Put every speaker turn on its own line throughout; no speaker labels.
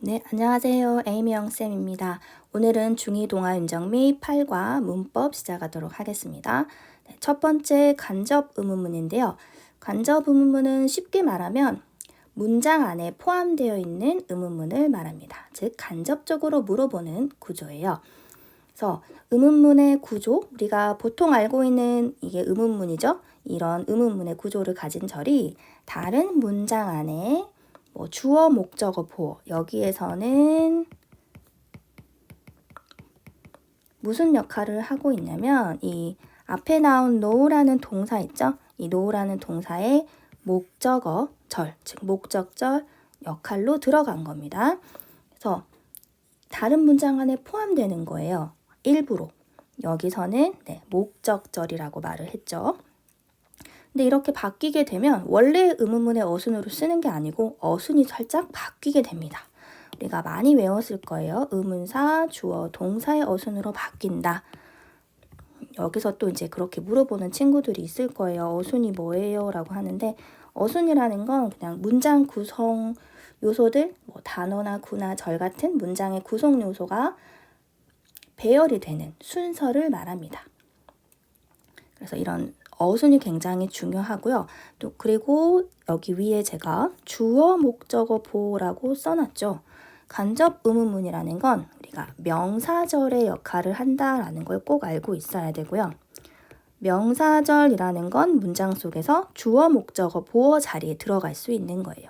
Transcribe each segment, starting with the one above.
네, 안녕하세요. 에이미영 쌤입니다. 오늘은 중2 동화 윤정 및 팔과 문법 시작하도록 하겠습니다. 네, 첫 번째 간접 의문문인데요. 간접 의문문은 쉽게 말하면 문장 안에 포함되어 있는 의문문을 말합니다. 즉, 간접적으로 물어보는 구조예요. 그래서 의문문의 구조, 우리가 보통 알고 있는 이게 의문문이죠. 이런 의문문의 구조를 가진 절이 다른 문장 안에 주어, 목적어, 보어 여기에서는 무슨 역할을 하고 있냐면 이 앞에 나온 know라는 동사 있죠? 이 know라는 동사의 목적어 절, 즉 목적절 역할로 들어간 겁니다. 그래서 다른 문장 안에 포함되는 거예요. 일부러. 여기서는 목적절이라고 말을 했죠. 근데 이렇게 바뀌게 되면 원래 의문문의 어순으로 쓰는 게 아니고 어순이 살짝 바뀌게 됩니다. 우리가 많이 외웠을 거예요. 의문사, 주어, 동사의 어순으로 바뀐다. 여기서 또 이제 그렇게 물어보는 친구들이 있을 거예요. 어순이 뭐예요? 라고 하는데 어순이라는 건 그냥 문장 구성 요소들, 단어나 구나 절 같은 문장의 구성 요소가 배열이 되는 순서를 말합니다. 그래서 이런 어순이 굉장히 중요하고요. 또 그리고 여기 위에 제가 주어, 목적어, 보어라고 써놨죠. 간접 의문문이라는 건 우리가 명사절의 역할을 한다라는 걸 꼭 알고 있어야 되고요. 명사절이라는 건 문장 속에서 주어, 목적어, 보어 자리에 들어갈 수 있는 거예요.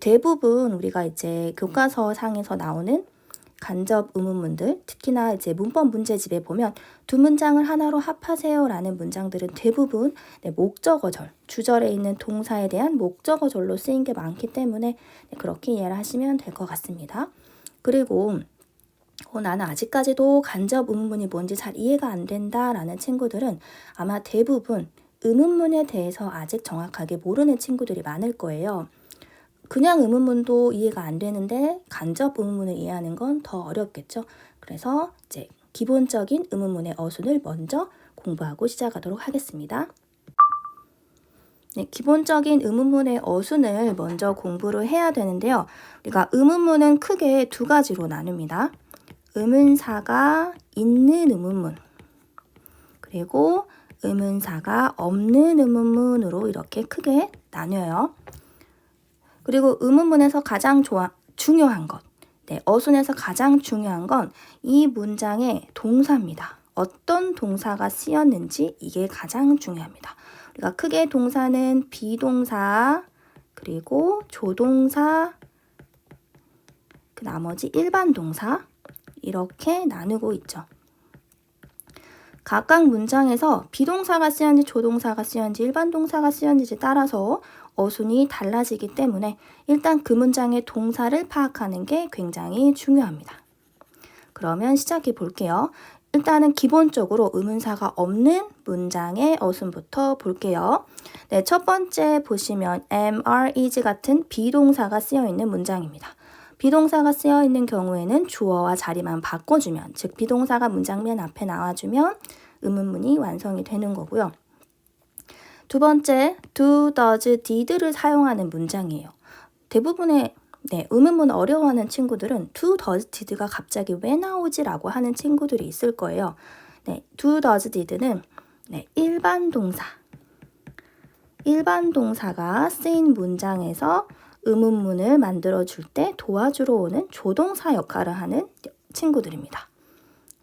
대부분 우리가 이제 교과서 상에서 나오는 간접 의문문들, 특히나 이제 문법 문제집에 보면 두 문장을 하나로 합하세요라는 문장들은 대부분 목적어절, 주절에 있는 동사에 대한 목적어절로 쓰인 게 많기 때문에 그렇게 이해를 하시면 될 것 같습니다. 그리고 나는 아직까지도 간접 의문문이 뭔지 잘 이해가 안 된다라는 친구들은 아마 대부분 의문문에 대해서 아직 정확하게 모르는 친구들이 많을 거예요. 그냥 의문문도 이해가 안 되는데 간접 의문문을 이해하는 건 더 어렵겠죠. 그래서 이제 기본적인 의문문의 어순을 먼저 공부하고 시작하도록 하겠습니다. 네, 기본적인 의문문의 어순을 먼저 공부를 해야 되는데요. 우리가 의문문은 크게 두 가지로 나눕니다. 의문사가 있는 의문문, 그리고 의문사가 없는 의문문으로 이렇게 크게 나뉘어요. 그리고 의문문에서 가장 중요한 것, 어순에서 가장 중요한 건 이 문장의 동사입니다. 어떤 동사가 쓰였는지 이게 가장 중요합니다. 우리가 크게 동사는 비동사, 그리고 조동사, 그 나머지 일반 동사 이렇게 나누고 있죠. 각각 문장에서 비동사가 쓰였는지 조동사가 쓰였는지 일반 동사가 쓰였는지 따라서 어순이 달라지기 때문에 일단 그 문장의 동사를 파악하는 게 굉장히 중요합니다. 그러면 시작해 볼게요. 일단은 기본적으로 의문사가 없는 문장의 어순부터 볼게요. 네, 첫 번째 보시면 am, are, is 같은 비동사가 쓰여 있는 문장입니다. 비동사가 쓰여 있는 경우에는 주어와 자리만 바꿔주면, 즉 비동사가 문장 맨 앞에 나와주면 의문문이 완성이 되는 거고요. 두 번째, do, does, did를 사용하는 문장이에요. 대부분의 의문문 어려워하는 친구들은 do, does, did가 갑자기 왜 나오지? 라고 하는 친구들이 있을 거예요. do, does, did는 일반 동사가 쓰인 문장에서 의문문을 만들어줄 때 도와주러 오는 조동사 역할을 하는 친구들입니다.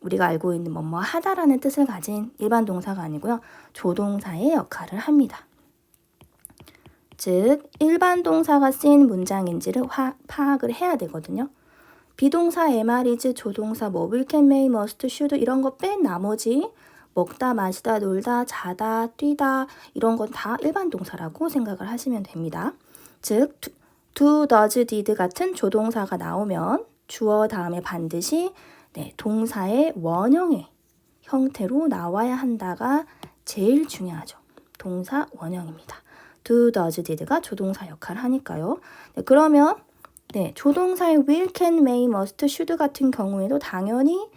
우리가 알고 있는 뭐뭐 하다라는 뜻을 가진 일반 동사가 아니고요. 조동사의 역할을 합니다. 즉, 일반 동사가 쓰인 문장인지를 파악을 해야 되거든요. 비동사, am, are, is, 조동사, will, can, may, must, should 이런 거 뺀 나머지 먹다, 마시다, 놀다, 자다, 뛰다 이런 건 다 일반 동사라고 생각을 하시면 됩니다. 즉, do, does, did 같은 조동사가 나오면 주어 다음에 반드시 동사의 원형의 형태로 나와야 한다가 제일 중요하죠. 동사 원형입니다. do, does, did가 조동사 역할을 하니까요. 그러면 조동사의 will, can, may, must, should 같은 경우에도 당연히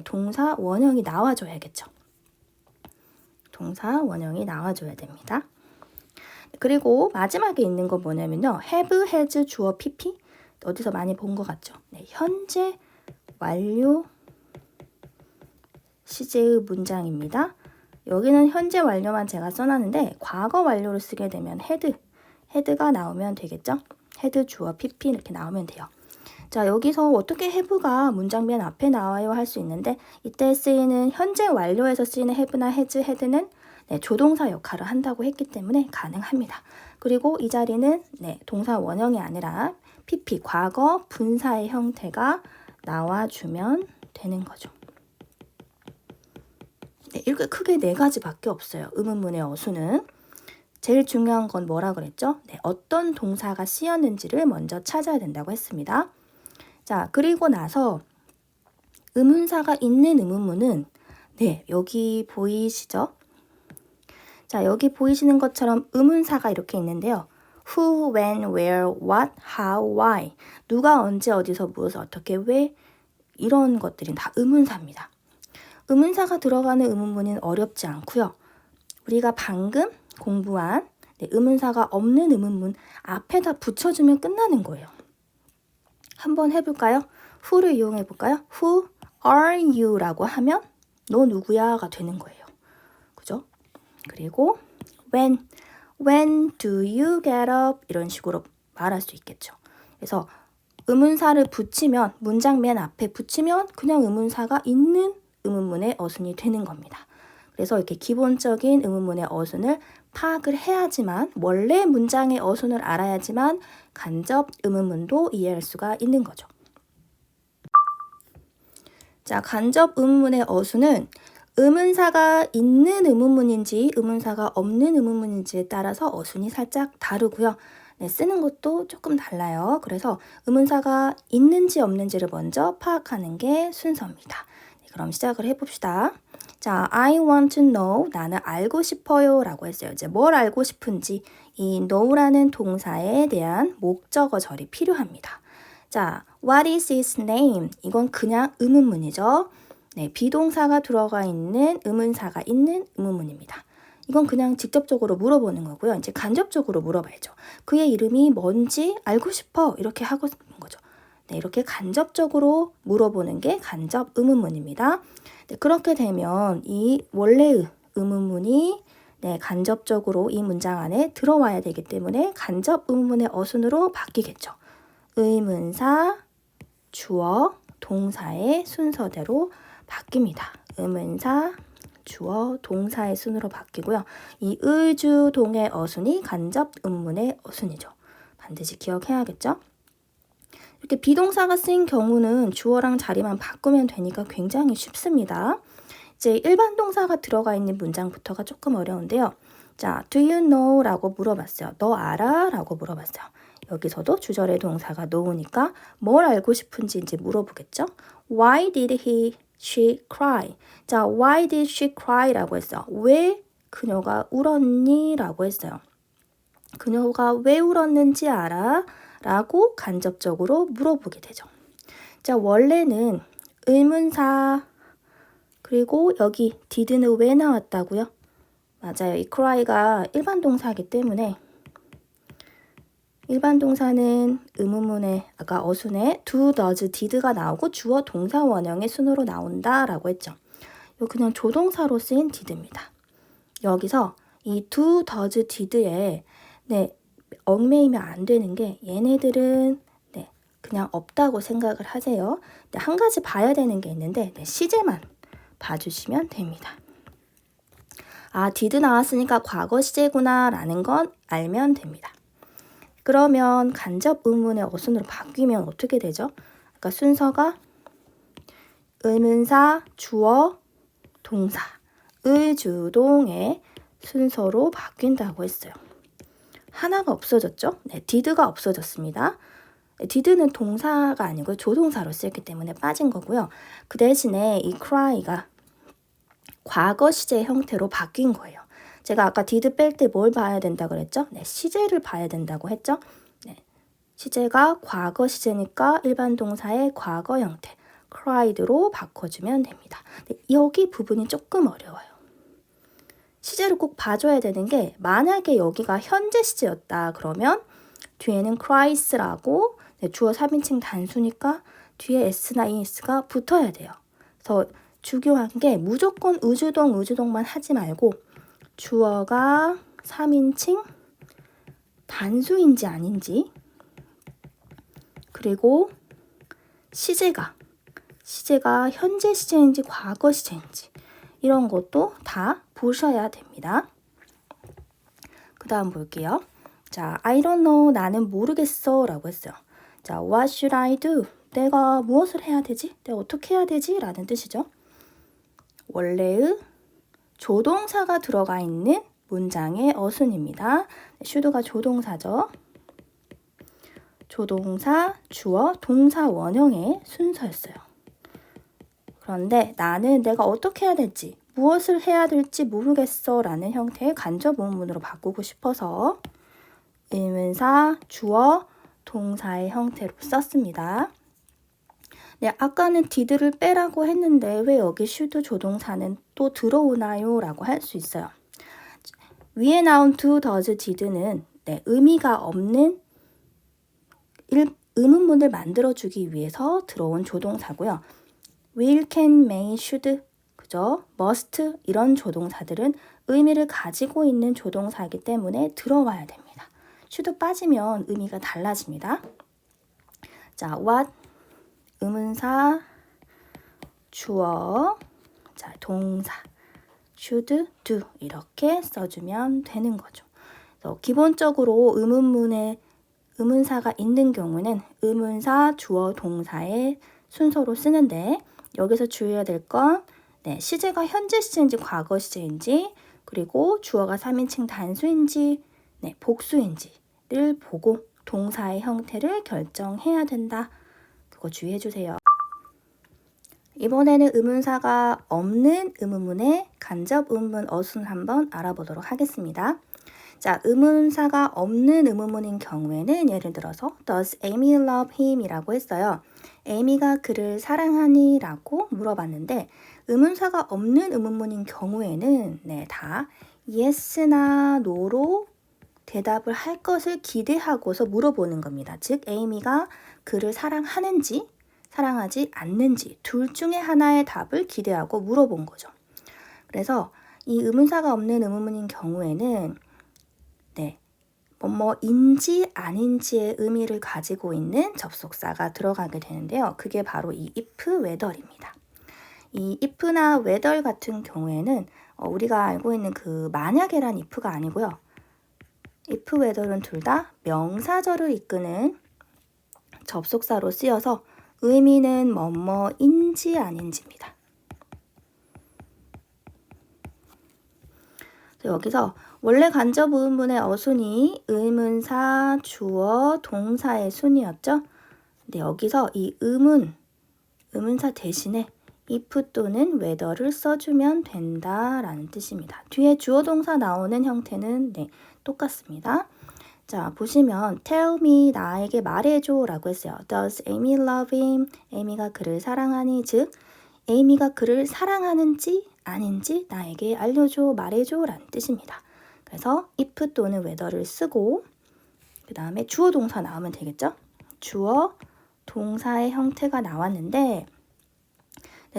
동사 원형이 나와줘야겠죠. 동사 원형이 나와줘야 됩니다. 그리고 마지막에 있는 건 뭐냐면요. have, has, 주어, pp 어디서 많이 본 것 같죠? 네, 현재 완료 시제의 문장입니다. 여기는 현재 완료만 제가 써놨는데 과거 완료를 쓰게 되면 헤드가 나오면 되겠죠? 헤드 주어 PP 이렇게 나오면 돼요. 자, 여기서 어떻게 have가 문장 맨 앞에 나와요 할 수 있는데 이때 쓰이는 현재 완료에서 쓰이는 have나 has, had는 네, 조동사 역할을 한다고 했기 때문에 가능합니다. 그리고 이 자리는 네, 동사 원형이 아니라 PP 과거 분사의 형태가 나와주면 되는 거죠. 네, 이렇게 크게 네 가지밖에 없어요. 의문문의 어수는. 제일 중요한 건 뭐라 그랬죠? 네, 어떤 동사가 쓰였는지를 먼저 찾아야 된다고 했습니다. 자, 그리고 나서 의문사가 있는 의문문은 네, 여기 보이시죠? 자, 여기 보이시는 것처럼 의문사가 이렇게 있는데요. Who, when, where, what, how, why. 누가 언제 어디서 무엇을 어떻게 왜 이런 것들이 다 의문사입니다. 의문사가 들어가는 의문문은 어렵지 않고요. 우리가 방금 공부한 네, 의문사가 없는 의문문 앞에다 붙여주면 끝나는 거예요. 한번 해볼까요? who를 이용해 볼까요? Who are you? 라고 하면 너 누구야? 가 되는 거예요. 그죠? 그리고 when do you get up? 이런 식으로 말할 수 있겠죠. 그래서 의문사를 붙이면 문장 맨 앞에 붙이면 그냥 의문사가 있는 의문문의 어순이 되는 겁니다. 그래서 이렇게 기본적인 의문문의 어순을 파악을 해야지만 원래 문장의 어순을 알아야지만 간접 의문문도 이해할 수가 있는 거죠. 자, 간접 의문문의 어순은 의문사가 있는 의문문인지 의문사가 없는 의문문인지에 따라서 어순이 살짝 다르고요. 네, 쓰는 것도 조금 달라요. 그래서 의문사가 있는지 없는지를 먼저 파악하는 게 순서입니다. 네, 그럼 시작을 해봅시다. 자, I want to know. 나는 알고 싶어요. 라고 했어요. 이제 뭘 알고 싶은지 이 know라는 동사에 대한 목적어절이 필요합니다. 자, what is his name? 이건 그냥 의문문이죠. 네, 비동사가 들어가 있는 의문사가 있는 의문문입니다. 이건 그냥 직접적으로 물어보는 거고요. 이제 간접적으로 물어봐야죠. 그의 이름이 뭔지 알고 싶어. 이렇게 하고 있는 거죠. 네, 이렇게 간접적으로 물어보는 게 간접 의문문입니다. 네, 그렇게 되면 이 원래의 의문문이 네, 간접적으로 이 문장 안에 들어와야 되기 때문에 간접 의문문의 어순으로 바뀌겠죠. 의문사, 주어, 동사의 순서대로 바뀝니다. 의문사, 주어, 동사의 순으로 바뀌고요. 이 의주동의 어순이 간접 의문문의 어순이죠. 반드시 기억해야겠죠? 이렇게 비동사가 쓰인 경우는 주어랑 자리만 바꾸면 되니까 굉장히 쉽습니다. 이제 일반 동사가 들어가 있는 문장부터가 조금 어려운데요. 자, do you know? 라고 물어봤어요. 너 알아? 라고 물어봤어요. 여기서도 주절의 동사가 know니까 뭘 알고 싶은지 이제 물어보겠죠. Why did she cry? 자, why did she cry? 라고 했어요. 왜 그녀가 울었니? 라고 했어요. 그녀가 왜 울었는지 알아? 라고 간접적으로 물어보게 되죠. 자, 원래는 의문사 그리고 여기 did는 왜 나왔다고요? 맞아요. 이 cry가 일반 동사이기 때문에 일반 동사는 의문문에 아까 어순에 do, does, did가 나오고 주어 동사 원형의 순으로 나온다라고 했죠. 이거 그냥 조동사로 쓰인 did입니다. 여기서 이 do, does, did에 네, 얽매이면 안 되는 게 얘네들은 네, 그냥 없다고 생각을 하세요. 네, 한 가지 봐야 되는 게 있는데 네, 시제만 봐주시면 됩니다. 아, did 나왔으니까 과거 시제구나 라는 건 알면 됩니다. 그러면 간접 의문의 어순으로 바뀌면 어떻게 되죠? 아까 순서가 의문사, 주어, 동사, 의주동의 순서로 바뀐다고 했어요. 하나가 없어졌죠? 네, did가 없어졌습니다. did는 동사가 아니고 조동사로 쓰였기 때문에 빠진 거고요. 그 대신에 이 cry가 과거 시제 형태로 바뀐 거예요. 제가 아까 did 뺄 때 뭘 봐야 된다고 그랬죠? 네, 시제를 봐야 된다고 했죠? 네, 시제가 과거 시제니까 일반 동사의 과거 형태, cried로 바꿔주면 됩니다. 네, 여기 부분이 조금 어려워요. 시제를 꼭 봐줘야 되는 게 만약에 여기가 현재 시제였다 그러면 뒤에는 cries라고 네, 주어 3인칭 단수니까 뒤에 s나 es가 붙어야 돼요. 그래서 중요한 게 무조건 의주동만 하지 말고 주어가 3인칭 단수인지 아닌지, 그리고 시제가 현재 시제인지 과거 시제인지 이런 것도 다 보셔야 됩니다. 그 다음 볼게요. 자, I don't know, 나는 모르겠어 라고 했어요. 자, what should I do? 내가 무엇을 해야 되지? 내가 어떻게 해야 되지? 라는 뜻이죠. 원래의 조동사가 들어가 있는 문장의 어순입니다. should가 조동사죠. 조동사, 주어, 동사 원형의 순서였어요. 그런데 나는 내가 어떻게 해야 될지, 무엇을 해야 될지 모르겠어 라는 형태의 간접 의문문으로 바꾸고 싶어서 의문사, 주어, 동사의 형태로 썼습니다. 네, 아까는 did를 빼라고 했는데 왜 여기 should 조동사는 또 들어오나요? 라고 할 수 있어요. 위에 나온 do, does, did는 의미가 없는 의문문을 만들어주기 위해서 들어온 조동사고요. will, can, may, should, 그죠? must 이런 조동사들은 의미를 가지고 있는 조동사이기 때문에 들어와야 됩니다. should 빠지면 의미가 달라집니다. 자, what, 의문사, 주어, 자, 동사, should, do 이렇게 써주면 되는 거죠. 그래서 기본적으로 의문문에 의문사가 있는 경우는 의문사, 주어, 동사의 순서로 쓰는데 여기서 주의해야 될 건 시제가 현재 시제인지 과거 시제인지, 그리고 주어가 3인칭 단수인지 복수인지를 보고 동사의 형태를 결정해야 된다. 그거 주의해 주세요. 이번에는 의문사가 없는 의문문의 간접 의문문 어순 한번 알아보도록 하겠습니다. 자, 의문사가 없는 의문문인 경우에는 예를 들어서 Does Amy love him? 이라고 했어요. 에이미가 그를 사랑하니? 라고 물어봤는데 의문사가 없는 의문문인 경우에는 다 yes나 no로 대답을 할 것을 기대하고서 물어보는 겁니다. 즉, 에이미가 그를 사랑하는지 사랑하지 않는지 둘 중에 하나의 답을 기대하고 물어본 거죠. 그래서 이 의문사가 없는 의문문인 경우에는 뭐뭐인지 아닌지의 의미를 가지고 있는 접속사가 들어가게 되는데요. 그게 바로 이 if, whether입니다. 이 if나 whether 같은 경우에는 우리가 알고 있는 그 만약에란 if가 아니고요. if, whether는 둘 다 명사절을 이끄는 접속사로 쓰여서 의미는 뭐뭐인지 아닌지입니다. 여기서 원래 간접 의문문의 어순이 의문사, 주어, 동사의 순이었죠. 근데 여기서 이 의문사 대신에 if 또는 whether를 써주면 된다라는 뜻입니다. 뒤에 주어 동사 나오는 형태는 똑같습니다. 자, 보시면 tell me, 나에게 말해줘 라고 했어요. Does Amy love him? 에이미가 그를 사랑하니? 즉, 에이미가 그를 사랑하는지 아닌지 나에게 알려줘, 말해줘 라는 뜻입니다. 그래서 if 또는 whether를 쓰고 그 다음에 주어 동사 나오면 되겠죠? 주어 동사의 형태가 나왔는데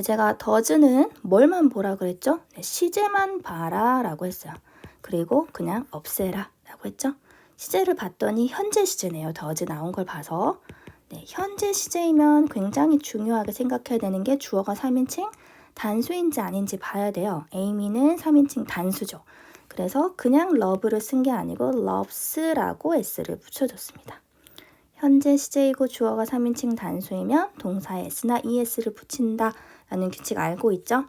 제가 does는 뭘만 보라 그랬죠? 시제만 봐라 라고 했어요. 그리고 그냥 없애라 라고 했죠? 시제를 봤더니 현재 시제네요. does 나온 걸 봐서 현재 시제이면 굉장히 중요하게 생각해야 되는 게 주어가 3인칭 단수인지 아닌지 봐야 돼요. 에이미는 3인칭 단수죠. 그래서 그냥 love를 쓴 게 아니고 loves라고 s를 붙여줬습니다. 현재 시제이고 주어가 3인칭 단수이면 동사에 s나 es를 붙인다 라는 규칙 알고 있죠?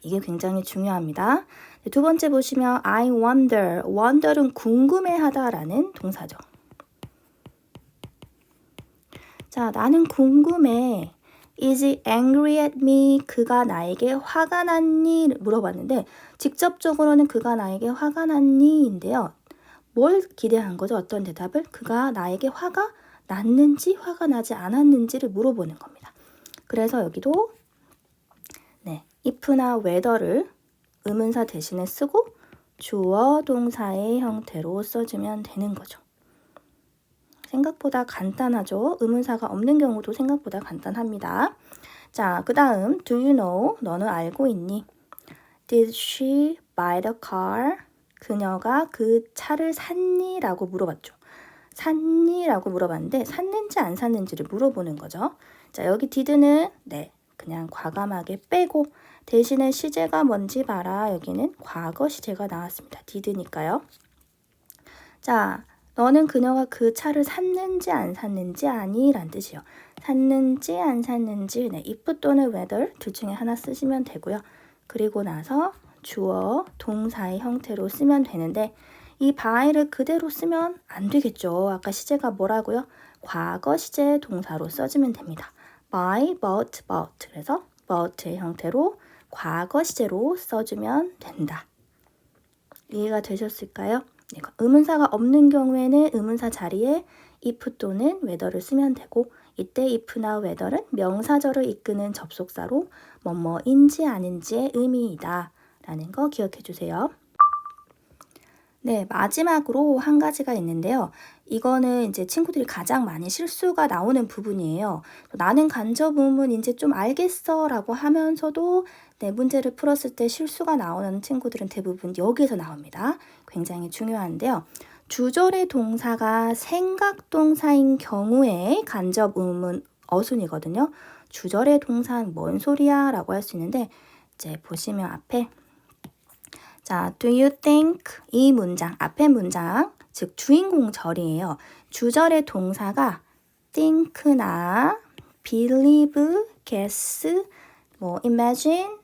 이게 굉장히 중요합니다. 두 번째 보시면 I wonder, wonder은 궁금해하다 라는 동사죠. 자, 나는 궁금해. Is he angry at me? 그가 나에게 화가 났니? 물어봤는데 직접적으로는 그가 나에게 화가 났니? 인데요. 뭘 기대한 거죠? 어떤 대답을? 그가 나에게 화가 났는지 화가 나지 않았는지를 물어보는 겁니다. 그래서 여기도 if나 whether를 의문사 대신에 쓰고 주어 동사의 형태로 써주면 되는 거죠. 생각보다 간단하죠. 의문사가 없는 경우도 생각보다 간단합니다. 자, 그 다음 do you know? 너는 알고 있니? Did she buy the car? 그녀가 그 차를 샀니? 라고 물어봤죠. 샀니? 라고 물어봤는데 샀는지 안 샀는지를 물어보는 거죠. 자, 여기 did는 그냥 과감하게 빼고 대신에 시제가 뭔지 봐라. 여기는 과거 시제가 나왔습니다. did니까요. 자, 너는 그녀가 그 차를 샀는지 안 샀는지 아니? 란 뜻이요. 샀는지 안 샀는지 if 또는 whether 둘 중에 하나 쓰시면 되고요. 그리고 나서 주어, 동사의 형태로 쓰면 되는데 이 buy를 그대로 쓰면 안 되겠죠. 아까 시제가 뭐라고요? 과거 시제 동사로 써주면 됩니다. buy, bought, bought. 그래서 bought의 형태로 과거 시제로 써주면 된다. 이해가 되셨을까요? 의문사가 없는 경우에는 의문사 자리에 if 또는 whether를 쓰면 되고 이때 if나 whether은 명사절을 이끄는 접속사로 뭐뭐인지 아닌지의 의미이다 라는 거 기억해 주세요. 네, 마지막으로 한 가지가 있는데요. 이거는 이제 친구들이 가장 많이 실수가 나오는 부분이에요. 나는 간접 의문 이제 좀 알겠어 라고 하면서도 문제를 풀었을 때 실수가 나오는 친구들은 대부분 여기에서 나옵니다. 굉장히 중요한데요. 주절의 동사가 생각동사인 경우에 간접 의문 어순이거든요. 주절의 동사는 뭔 소리야 라고 할 수 있는데 이제 보시면 앞에 자, do you think 이 문장, 앞에 문장, 즉 주인공 절이에요. 주절의 동사가 think나 believe, guess, imagine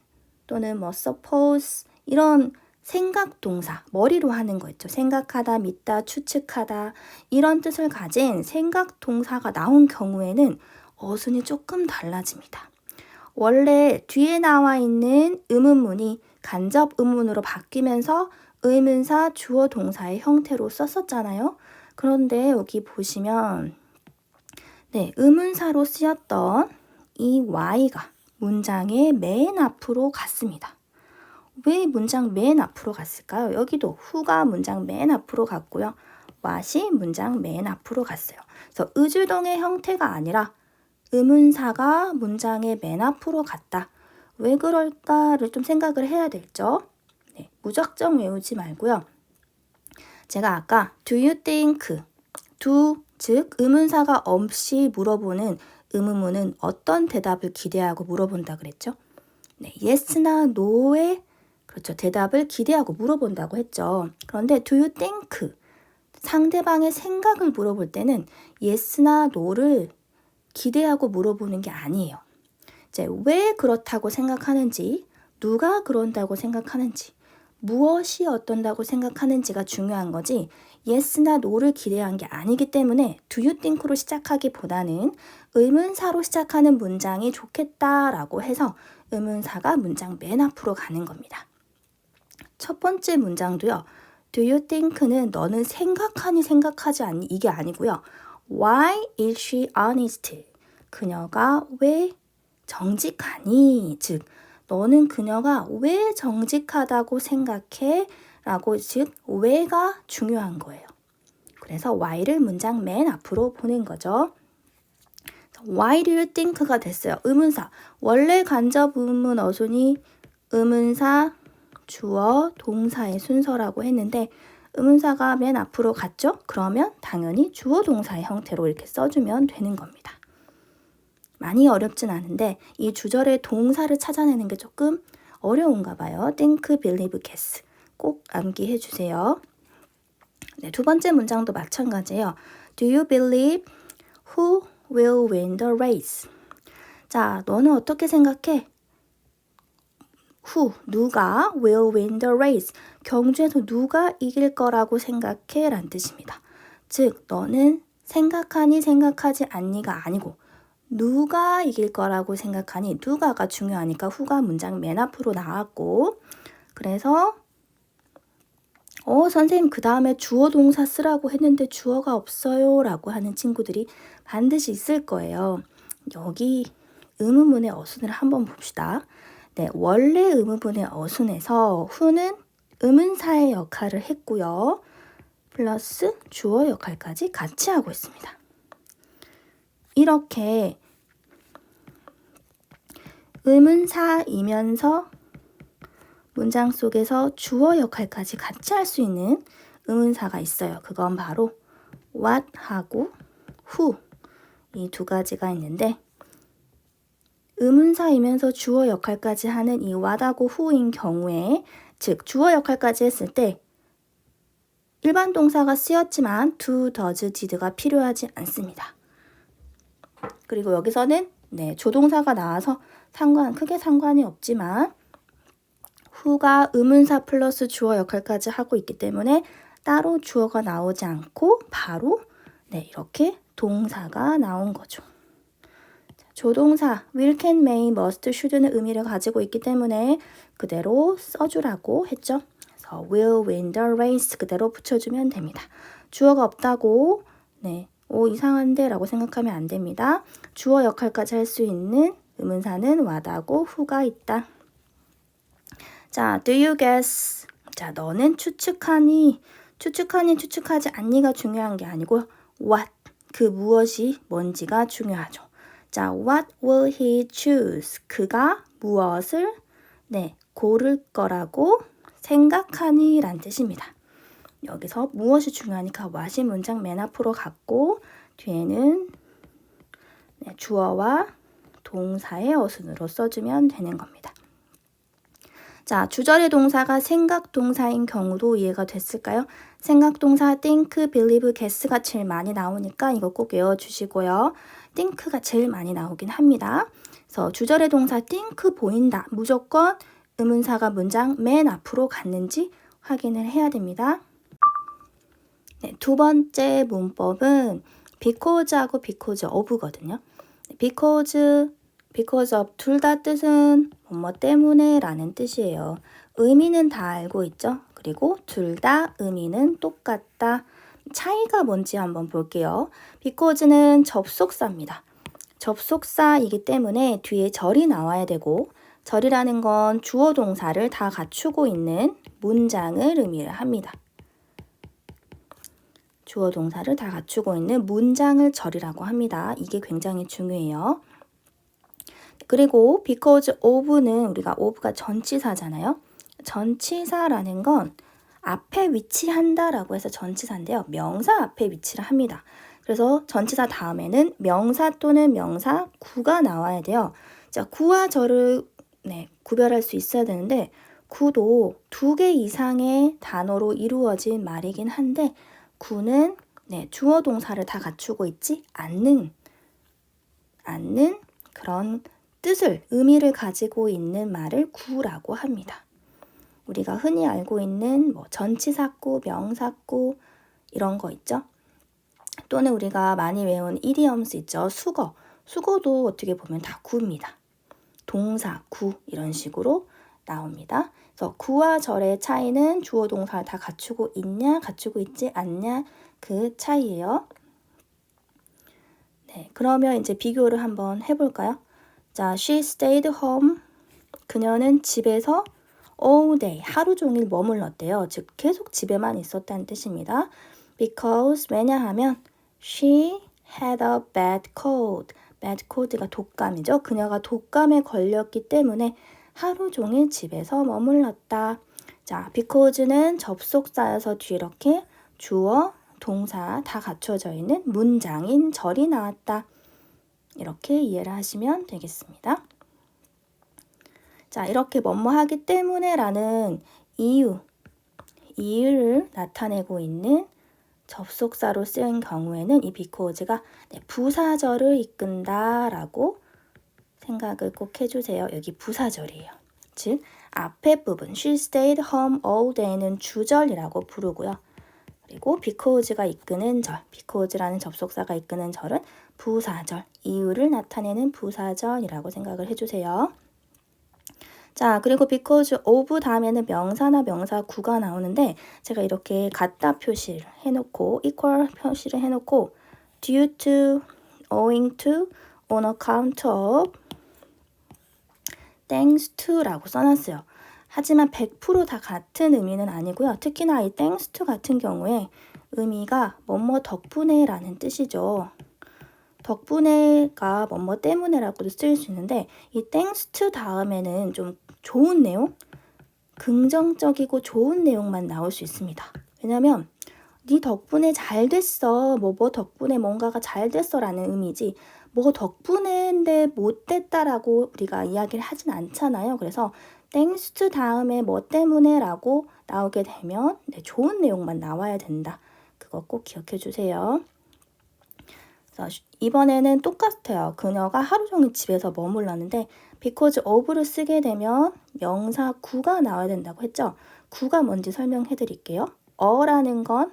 또는 suppose 이런 생각 동사, 머리로 하는 거 있죠. 생각하다, 믿다, 추측하다 이런 뜻을 가진 생각 동사가 나온 경우에는 어순이 조금 달라집니다. 원래 뒤에 나와 있는 의문문이 간접 의문으로 바뀌면서 의문사 주어 동사의 형태로 썼었잖아요. 그런데 여기 보시면 의문사로 쓰였던 이 y가 문장의 맨 앞으로 갔습니다. 왜 문장 맨 앞으로 갔을까요? 여기도 who가 문장 맨 앞으로 갔고요. what이 문장 맨 앞으로 갔어요. 그래서 의주동의 형태가 아니라 의문사가 문장의 맨 앞으로 갔다. 왜 그럴까를 좀 생각을 해야 되죠. 무작정 외우지 말고요. 제가 아까 do you think, do 즉 의문사가 없이 물어보는 의문문은 어떤 대답을 기대하고 물어본다 그랬죠? yes나 no의 그렇죠. 대답을 기대하고 물어본다고 했죠. 그런데 do you think 상대방의 생각을 물어볼 때는 yes나 no를 기대하고 물어보는 게 아니에요. 이제 왜 그렇다고 생각하는지, 누가 그런다고 생각하는지, 무엇이 어떤다고 생각하는지가 중요한 거지 yes나 no를 기대한 게 아니기 때문에 do you think로 시작하기보다는 의문사로 시작하는 문장이 좋겠다라고 해서 의문사가 문장 맨 앞으로 가는 겁니다. 첫 번째 문장도요. do you think는 너는 생각하니 생각하지 않니 이게 아니고요. Why is she honest? 그녀가 왜 정직하니? 즉 너는 그녀가 왜 정직하다고 생각해? 라고 즉 왜가 중요한 거예요. 그래서 why를 문장 맨 앞으로 보낸 거죠. Why do you think가 됐어요. 의문사. 원래 간접 의문 어순이 의문사, 주어, 동사의 순서라고 했는데 의문사가 맨 앞으로 갔죠? 그러면 당연히 주어 동사의 형태로 이렇게 써주면 되는 겁니다. 많이 어렵진 않은데 이 주절의 동사를 찾아내는 게 조금 어려운가 봐요. think, believe, guess. 꼭 암기해 주세요. 두 번째 문장도 마찬가지예요. Do you believe who will win the race? 자, 너는 어떻게 생각해? Who, 누가 will win the race? 경주에서 누가 이길 거라고 생각해? 라는 뜻입니다. 즉, 너는 생각하니 생각하지 않니가 아니고 누가 이길 거라고 생각하니 누가가 중요하니까 who가 문장 맨 앞으로 나왔고 그래서 선생님 그 다음에 주어 동사 쓰라고 했는데 주어가 없어요 라고 하는 친구들이 반드시 있을 거예요. 여기 의문문의 어순을 한번 봅시다. 원래 의문문의 어순에서 who는 의문사의 역할을 했고요. 플러스 주어 역할까지 같이 하고 있습니다. 이렇게 의문사이면서 문장 속에서 주어 역할까지 같이 할 수 있는 의문사가 있어요. 그건 바로 what하고 who 이 두 가지가 있는데 의문사이면서 주어 역할까지 하는 이 what하고 who인 경우에 즉 주어 역할까지 했을 때 일반 동사가 쓰였지만 do, does, did가 필요하지 않습니다. 그리고 여기서는 조동사가 나와서 크게 상관이 없지만 who가 의문사 플러스 주어 역할까지 하고 있기 때문에 따로 주어가 나오지 않고 바로 이렇게 동사가 나온 거죠. 조동사 will, can, may, must, should는 의미를 가지고 있기 때문에 그대로 써주라고 했죠. 그래서 will win the race 그대로 붙여주면 됩니다. 주어가 없다고 이상한데 라고 생각하면 안 됩니다. 주어 역할까지 할 수 있는 의문사는 what하고 who가 있다. 자, do you guess? 자, 너는 추측하니? 추측하지 않니가 중요한 게 아니고 what, 그 무엇이 뭔지가 중요하죠. 자, what will he choose? 그가 무엇을 고를 거라고 생각하니? 란 뜻입니다. 여기서 무엇이 중요하니까 what이 문장 맨 앞으로 갔고 뒤에는 주어와 동사의 어순으로 써주면 되는 겁니다. 자, 주절의 동사가 생각 동사인 경우도 이해가 됐을까요? 생각 동사 think, believe, guess가 제일 많이 나오니까 이거 꼭 외워주시고요. think가 제일 많이 나오긴 합니다. 그래서 주절의 동사 think 보인다. 무조건 의문사가 문장 맨 앞으로 갔는지 확인을 해야 됩니다. 두 번째 문법은 because하고 because of거든요. because of 둘 다 뜻은 뭐뭐 때문에 라는 뜻이에요. 의미는 다 알고 있죠? 그리고 둘 다 의미는 똑같다. 차이가 뭔지 한번 볼게요. because는 접속사입니다. 접속사이기 때문에 뒤에 절이 나와야 되고 절이라는 건 주어 동사를 다 갖추고 있는 문장을 의미를 합니다. 주어 동사를 다 갖추고 있는 문장을 절이라고 합니다. 이게 굉장히 중요해요. 그리고 because of는 우리가 of가 전치사잖아요. 전치사라는 건 앞에 위치한다 라고 해서 전치사인데요. 명사 앞에 위치를 합니다. 그래서 전치사 다음에는 명사 또는 명사 구가 나와야 돼요. 자, 구와 절을 구별할 수 있어야 되는데 구도 2개 이상의 단어로 이루어진 말이긴 한데 구는 주어 동사를 다 갖추고 있지 않는 그런 뜻을, 의미를 가지고 있는 말을 구라고 합니다. 우리가 흔히 알고 있는 전치사구, 명사구 이런 거 있죠. 또는 우리가 많이 외운 이디엄스 있죠. 수거도 어떻게 보면 다 구입니다. 동사, 구 이런 식으로 나옵니다. 그래서 구와 절의 차이는 주어 동사를 다 갖추고 있냐, 갖추고 있지 않냐 그 차이예요. 그러면 이제 비교를 한번 해볼까요? 자, she stayed home. 그녀는 집에서 all day, 하루 종일 머물렀대요. 즉, 계속 집에만 있었다는 뜻입니다. Because, 왜냐하면 she had a bad cold. bad cold가 독감이죠. 그녀가 독감에 걸렸기 때문에 하루 종일 집에서 머물렀다. 자, because는 접속사여서 뒤에 이렇게 주어, 동사 다 갖춰져 있는 문장인 절이 나왔다. 이렇게 이해를 하시면 되겠습니다. 자, 이렇게 뭐뭐 하기 때문에 라는 이유를 나타내고 있는 접속사로 쓰인 경우에는 이 because가 부사절을 이끈다 라고 생각을 꼭 해주세요. 여기 부사절이에요. 즉, 앞에 부분 she stayed home all day는 주절이라고 부르고요. 그리고 because가 이끄는 절, because라는 접속사가 이끄는 절은 부사절, 이유를 나타내는 부사절이라고 생각을 해주세요. 자, 그리고 because of 다음에는 명사나 명사구가 나오는데 제가 이렇게 같다 표시를 해놓고 equal 표시를 해놓고 due to, owing to, on account of, thanks to 라고 써놨어요. 하지만 100% 다 같은 의미는 아니고요. 특히나 이 thanks to 같은 경우에 의미가 뭐뭐 덕분에 라는 뜻이죠. 덕분에가 뭐뭐 때문에라고도 쓰일 수 있는데 이 thanks to 다음에는 좀 좋은 내용, 긍정적이고 좋은 내용만 나올 수 있습니다. 왜냐면 네 덕분에 잘 됐어, 뭐 덕분에 뭔가가 잘 됐어 라는 의미지 뭐 덕분에인데 못 됐다라고 우리가 이야기를 하진 않잖아요. 그래서 thanks to 다음에 뭐 때문에 라고 나오게 되면 좋은 내용만 나와야 된다. 그거 꼭 기억해 주세요. 이번에는 똑같아요. 그녀가 하루 종일 집에서 머물렀는데 because of를 쓰게 되면 명사 구가 나와야 된다고 했죠. 구가 뭔지 설명해 드릴게요. 어라는 건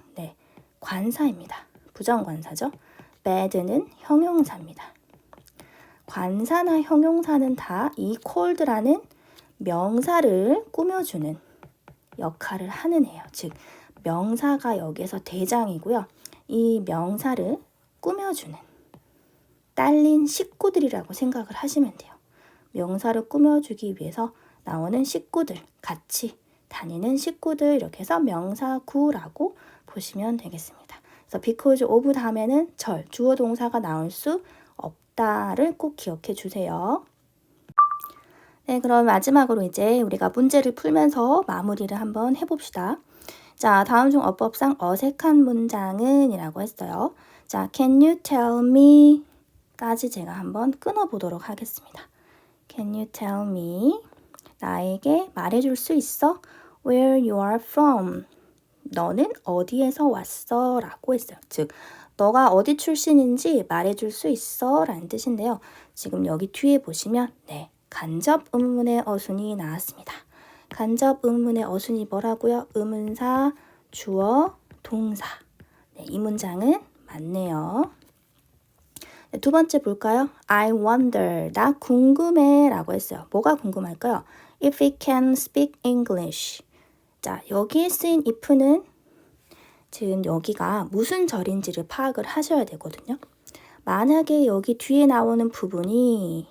관사입니다. 부정관사죠. bad는 형용사입니다. 관사나 형용사는 다 이 cold라는 명사를 꾸며주는 역할을 하는 애예요. 즉 명사가 여기에서 대장이고요. 이 명사를 꾸며주는 딸린 식구들이라고 생각을 하시면 돼요. 명사를 꾸며주기 위해서 나오는 식구들, 같이 다니는 식구들 이렇게 해서 명사구라고 보시면 되겠습니다. 그래서 because of 다음에는 주어 동사가 나올 수 없다를 꼭 기억해 주세요. 네, 그럼 마지막으로 이제 우리가 문제를 풀면서 마무리를 한번 해봅시다. 자, 다음 중 어법상 어색한 문장은 이라고 했어요. 자, can you tell me 까지 제가 한번 끊어보도록 하겠습니다. Can you tell me? 나에게 말해줄 수 있어? Where you are from? 너는 어디에서 왔어? 라고 했어요. 즉, 너가 어디 출신인지 말해줄 수 있어? 라는 뜻인데요. 지금 여기 뒤에 보시면 간접 의문문의 어순이 나왔습니다. 간접 의문문의 어순이 뭐라고요? 의문사, 주어, 동사. 이 문장은 맞네요. 두 번째 볼까요? I wonder, 나 궁금해 라고 했어요. 뭐가 궁금할까요? If he can speak English. 자, 여기에 쓰인 if는 지금 여기가 무슨 절인지를 파악을 하셔야 되거든요. 만약에 여기 뒤에 나오는 부분이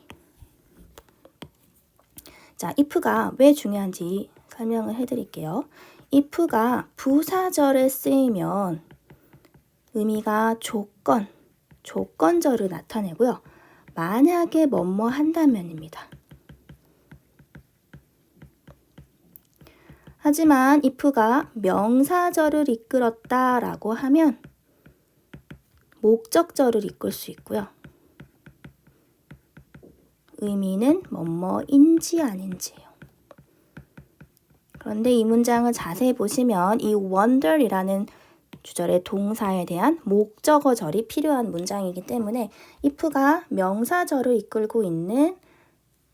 자, if가 왜 중요한지 설명을 해드릴게요. if가 부사절에 쓰이면 의미가 조건절을 나타내고요. 만약에 뭐뭐 한다면입니다. 하지만 if가 명사절을 이끌었다라고 하면 목적절을 이끌 수 있고요. 의미는 뭐뭐인지 아닌지예요. 그런데 이 문장을 자세히 보시면 이 wonder이라는 주절의 동사에 대한 목적어절이 필요한 문장이기 때문에 if가 명사절을 이끌고 있는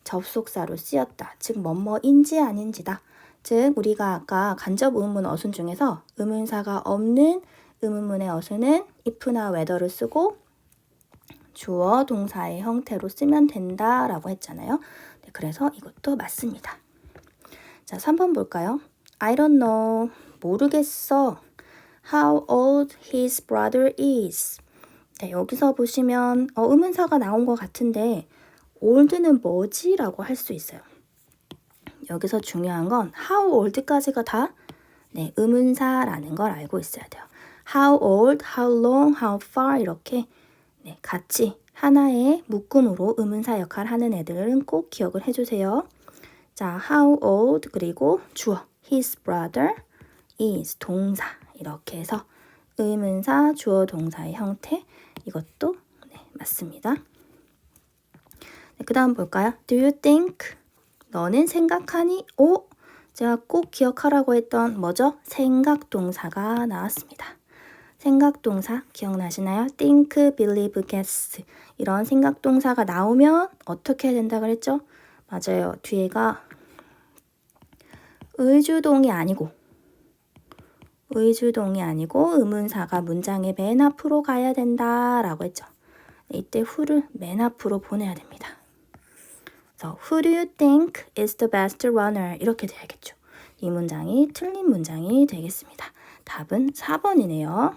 접속사로 쓰였다. 즉 뭐뭐인지 아닌지다. 즉 우리가 아까 간접 의문문 어순 중에서 의문사가 없는 의문문의 어순은 if나 whether를 쓰고 주어 동사의 형태로 쓰면 된다라고 했잖아요. 그래서 이것도 맞습니다. 자, 3번 볼까요? I don't know. 모르겠어. How old his brother is. 여기서 보시면 의문사가 나온 것 같은데 old는 뭐지? 라고 할 수 있어요. 여기서 중요한 건 how old까지가 다 의문사라는 걸 알고 있어야 돼요. How old, how long, how far 이렇게 같이 하나의 묶음으로 의문사 역할을 하는 애들은 꼭 기억을 해주세요. 자, how old 그리고 주어 his brother is 동사 이렇게 해서 의문사 주어 동사의 형태 이것도 맞습니다. 그 다음 볼까요? Do you think? 너는 생각하니? 제가 꼭 기억하라고 했던 뭐죠? 생각동사가 나왔습니다. 생각동사 기억나시나요? think, believe, guess 이런 생각동사가 나오면 어떻게 해야 된다 그랬죠? 맞아요. 뒤에가 의주동이 아니고 의문사가 문장의 맨 앞으로 가야 된다라고 했죠. 이때 who를 맨 앞으로 보내야 됩니다. 그래서 Who do you think is the best runner? 이렇게 돼야겠죠. 이 문장이 틀린 문장이 되겠습니다. 답은 4번이네요.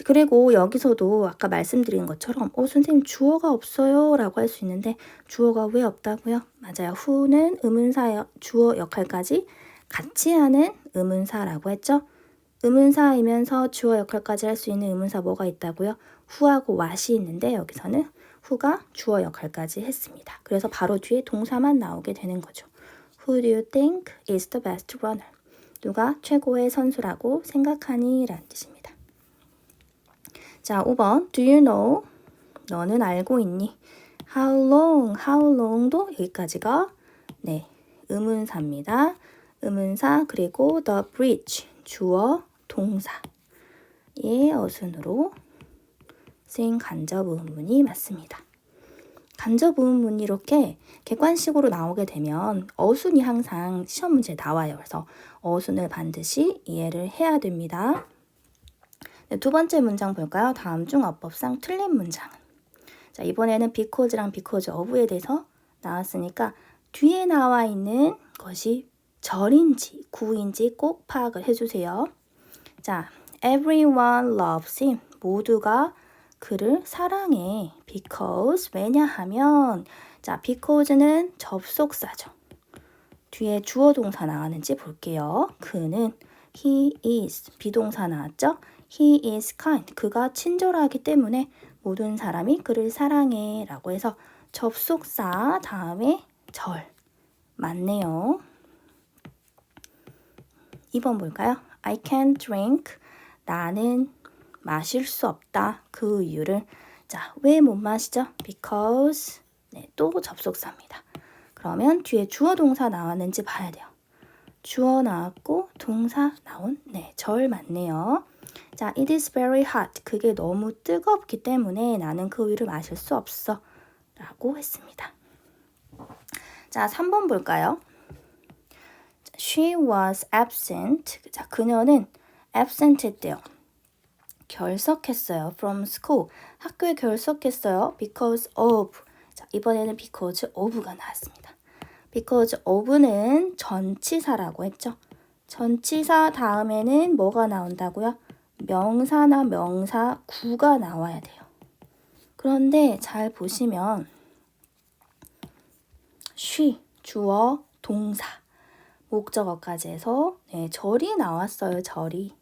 그리고 여기서도 아까 말씀드린 것처럼 선생님 주어가 없어요 라고 할 수 있는데 주어가 왜 없다고요? 맞아요. who는 의문사 주어 역할까지 같이 하는 의문사라고 했죠. 의문사이면서 주어 역할까지 할 수 있는 의문사 뭐가 있다고요? who하고 what이 있는데 여기서는 who가 주어 역할까지 했습니다. 그래서 바로 뒤에 동사만 나오게 되는 거죠. Who do you think is the best runner? 누가 최고의 선수라고 생각하니? 라는 뜻입니다. 자, 5번 Do you know? 너는 알고 있니? How long도 여기까지가 네, 의문사입니다. 의문사 그리고 the bridge 주어 동사의 어순으로 쓰인 간접 의문문이 맞습니다. 간접 의문문이 이렇게 객관식으로 나오게 되면 어순이 항상 시험 문제에 나와요. 그래서 어순을 반드시 이해를 해야 됩니다. 네, 두 번째 문장 볼까요? 다음 중 어법상 틀린 문장은? 자, 이번에는 because랑 because of에 대해서 나왔으니까 뒤에 나와 있는 것이 절인지 구인지 꼭 파악을 해주세요. 자, everyone loves him. 모두가 그를 사랑해. because 왜냐하면 자, because는 접속사죠. 뒤에 주어 동사 나왔는지 볼게요. 그는 he is 비동사 나왔죠? He is kind. 그가 친절하기 때문에 모든 사람이 그를 사랑해 라고 해서 접속사 다음에 절 맞네요. 2번 볼까요? I can't drink. 나는 마실 수 없다. 그 이유를 자, 왜 못 마시죠? because 네, 또 접속사입니다. 그러면 뒤에 주어 동사 나왔는지 봐야 돼요. 주어 나왔고 동사 나온 네, 절 맞네요. 자, it is very hot. 그게 너무 뜨겁기 때문에 나는 그 우유를 마실 수 없어. 라고 했습니다. 자, 3번 볼까요? She was absent. 자, 그녀는 absent 했대요. 결석했어요. From school. 학교에 결석했어요. Because of. 자, 이번에는 because of가 나왔습니다. because of는 전치사라고 했죠. 전치사 다음에는 뭐가 나온다고요? 명사나 명사 구가 나와야 돼요. 그런데 잘 보시면 she, 주어, 동사, 목적어까지 해서 네, 절이 나왔어요. 절이.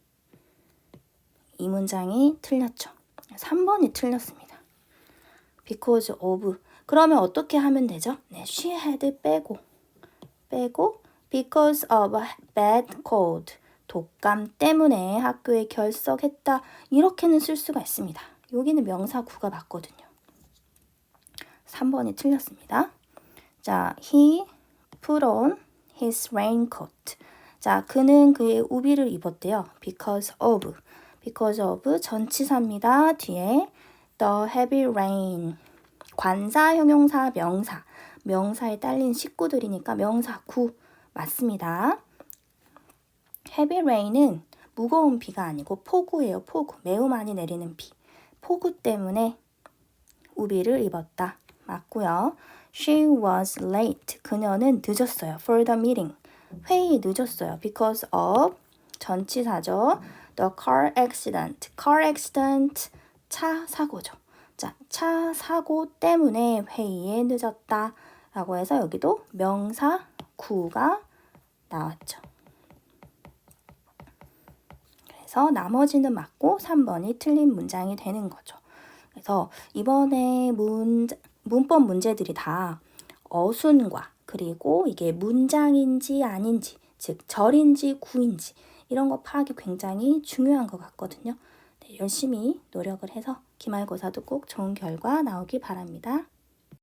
이 문장이 틀렸죠. 3번이 틀렸습니다. because of. 그러면 어떻게 하면 되죠? 네, she had 빼고 because of a bad cold. 독감 때문에 학교에 결석했다. 이렇게는 쓸 수가 있습니다. 여기는 명사 구가 맞거든요. 3번이 틀렸습니다. 자, he put on his raincoat. 자, 그는 그의 우비를 입었대요. because of 전치사입니다. 뒤에 the heavy rain. 관사, 형용사, 명사. 명사에 딸린 식구들이니까 명사 구 맞습니다. heavy rain은 무거운 비가 아니고 폭우예요. 폭우. 매우 많이 내리는 비. 폭우 때문에 우비를 입었다. 맞고요. She was late. 그녀는 늦었어요. For the meeting. 회의에 늦었어요. Because of 전치사죠. The car accident. car accident. 차 사고죠. 자, 차 사고 때문에 회의에 늦었다. 라고 해서 여기도 명사 구가 나왔죠. 그래서 나머지는 맞고 3번이 틀린 문장이 되는 거죠. 그래서 이번에 문법 문제들이 다 어순과 그리고 이게 문장인지 아닌지, 즉 절인지 구인지 이런 거 파악이 굉장히 중요한 것 같거든요. 네, 열심히 노력을 해서 기말고사도 꼭 좋은 결과 나오길 바랍니다.